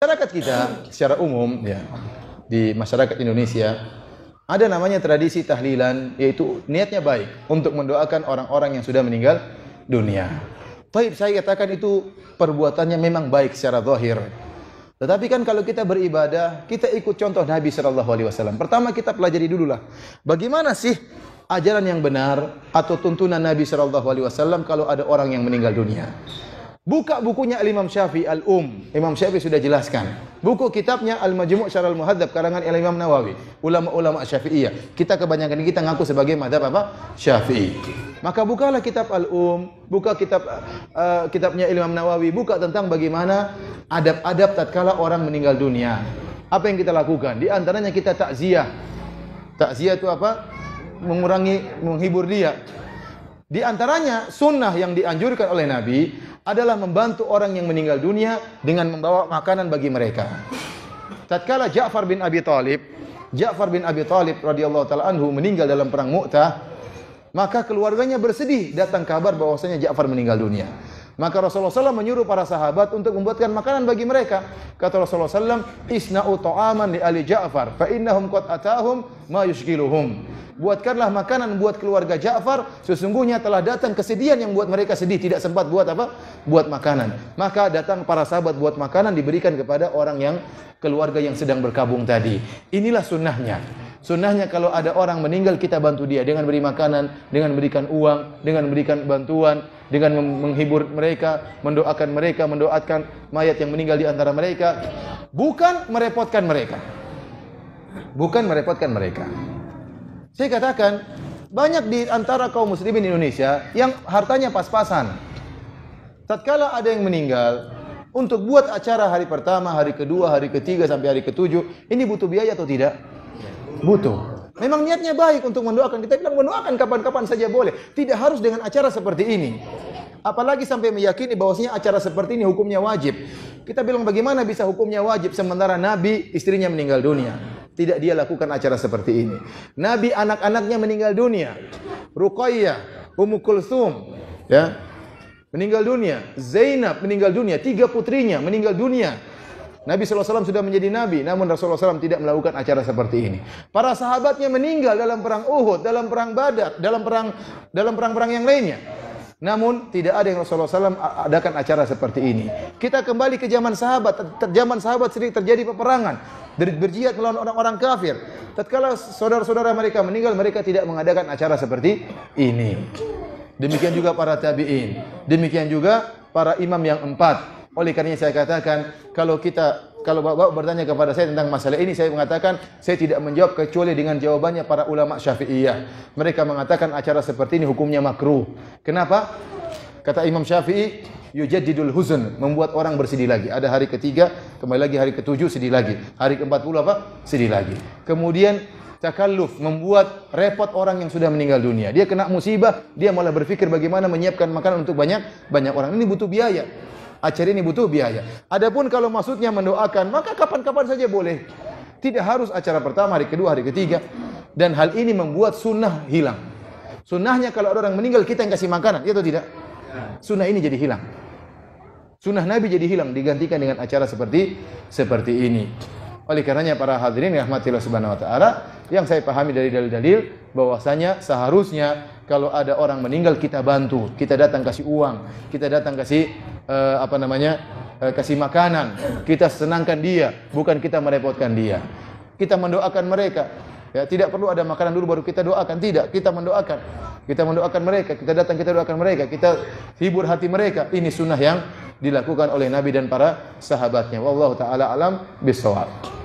Masyarakat kita secara umum ya, di masyarakat Indonesia ada namanya tradisi tahlilan, yaitu niatnya baik untuk mendoakan orang-orang yang sudah meninggal dunia. Taib, saya katakan itu perbuatannya memang baik secara zahir. Tetapi kan kalau kita beribadah, kita ikut contoh Nabi SAW. Pertama kita pelajari dululah, bagaimana sih ajaran yang benar atau tuntunan Nabi SAW kalau ada orang yang meninggal dunia. Buka bukunya Al-Imam Syafi'i Imam Syafi'i sudah jelaskan. Buku kitabnya Al-Majmu' Syarah Al-Muhadzab karangan Imam Nawawi. Ulama-ulama Syafi'iyah. Kita kebanyakan kita ngaku sebagai mazhab apa? Syafi'i. Maka bukalah kitab buka kitabnya Imam Nawawi, buka tentang bagaimana adab-adab tatkala orang meninggal dunia. Apa yang kita lakukan? Di antaranya kita takziah. Takziah itu apa? Menghibur dia. Di antaranya sunnah yang dianjurkan oleh Nabi adalah membantu orang yang meninggal dunia dengan membawa makanan bagi mereka. Tatkala Ja'far bin Abi Thalib radhiyallahu taala anhu meninggal dalam perang Mu'tah, maka keluarganya bersedih datang kabar bahwasanya Ja'far meninggal dunia. Maka Rasulullah SAW menyuruh para sahabat untuk membuatkan makanan bagi mereka. Kata Rasulullah SAW, "Isna'u ta'aman li ali Ja'far, fa innahum qad atahum ma yushghiluhum." Buatkanlah makanan buat keluarga Ja'far, sesungguhnya telah datang kesedihan yang buat mereka sedih, tidak sempat buat apa? Buat makanan. Maka datang para sahabat buat makanan, diberikan kepada orang yang keluarga yang sedang berkabung tadi. Inilah sunnahnya. Sunnahnya kalau ada orang meninggal, kita bantu dia dengan beri makanan, dengan memberikan uang, dengan memberikan bantuan, dengan menghibur mereka, mendoakan mayat yang meninggal di antara mereka, bukan merepotkan mereka. Saya katakan, banyak di antara kaum muslimin Indonesia yang hartanya pas-pasan. Tatkala ada yang meninggal, untuk buat acara hari pertama, hari kedua, hari ketiga, sampai hari ketujuh, ini butuh biaya atau tidak? Butuh. Memang niatnya baik untuk mendoakan. Kita bilang mendoakan kapan-kapan saja boleh. Tidak harus dengan acara seperti ini. Apalagi sampai meyakini bahwasanya acara seperti ini hukumnya wajib. Kita bilang bagaimana bisa hukumnya wajib sementara Nabi istrinya meninggal dunia. Tidak dia lakukan acara seperti ini. Nabi anak-anaknya meninggal dunia. Ruqayyah, Ummu Kulsum, ya, meninggal dunia. Zainab meninggal dunia. 3 putrinya meninggal dunia. Nabi SAW sudah menjadi Nabi, namun Rasulullah SAW tidak melakukan acara seperti ini. Para sahabatnya meninggal dalam perang Uhud, dalam perang Badar, dalam perang-perang yang lainnya. Namun tidak ada yang Rasulullah SAW adakan acara seperti ini. Kita kembali ke zaman sahabat. Zaman sahabat sering terjadi peperangan, berjihad melawan orang-orang kafir. Tatkala saudara-saudara mereka meninggal, mereka tidak mengadakan acara seperti ini. Demikian juga para tabi'in. Demikian juga para imam yang 4. Oleh karenanya saya katakan, kalau Bapak bertanya kepada saya tentang masalah ini, saya mengatakan saya tidak menjawab kecuali dengan jawabannya para ulama Syafi'iyah. Mereka mengatakan acara seperti ini hukumnya makruh. Kenapa? Kata Imam Syafi'i, yujaddidul huzn, membuat orang bersedih lagi. Ada hari ketiga, kembali lagi hari ketujuh, sedih lagi. Hari ke-40 apa? Sedih lagi. Kemudian takalluf, membuat repot orang yang sudah meninggal dunia. Dia kena musibah, dia malah berpikir bagaimana menyiapkan makanan untuk banyak orang. Ini butuh biaya. Acara ini butuh biaya. Adapun kalau maksudnya mendoakan, maka kapan-kapan saja boleh. Tidak harus acara pertama, hari kedua, hari ketiga. Dan hal ini membuat sunnah hilang. Sunnahnya kalau ada orang meninggal, kita yang kasih makanan, ya atau tidak? Sunnah ini jadi hilang. Sunnah Nabi jadi hilang, digantikan dengan acara seperti ini. Oleh karenanya para hadirin rahmatillah subhanahu wa ta'ala, yang saya pahami dari dalil-dalil bahwasanya seharusnya kalau ada orang meninggal kita bantu, kita datang kasih uang, kita datang kasih kasih makanan, kita senangkan dia, bukan kita merepotkan dia. Kita mendoakan mereka. Ya, tidak perlu ada makanan dulu baru kita doakan, tidak. Kita mendoakan. Kita mendoakan mereka, kita datang kita doakan mereka, kita hibur hati mereka. Ini sunnah yang dilakukan oleh Nabi dan para sahabatnya. Wallahu taala alam bissawab.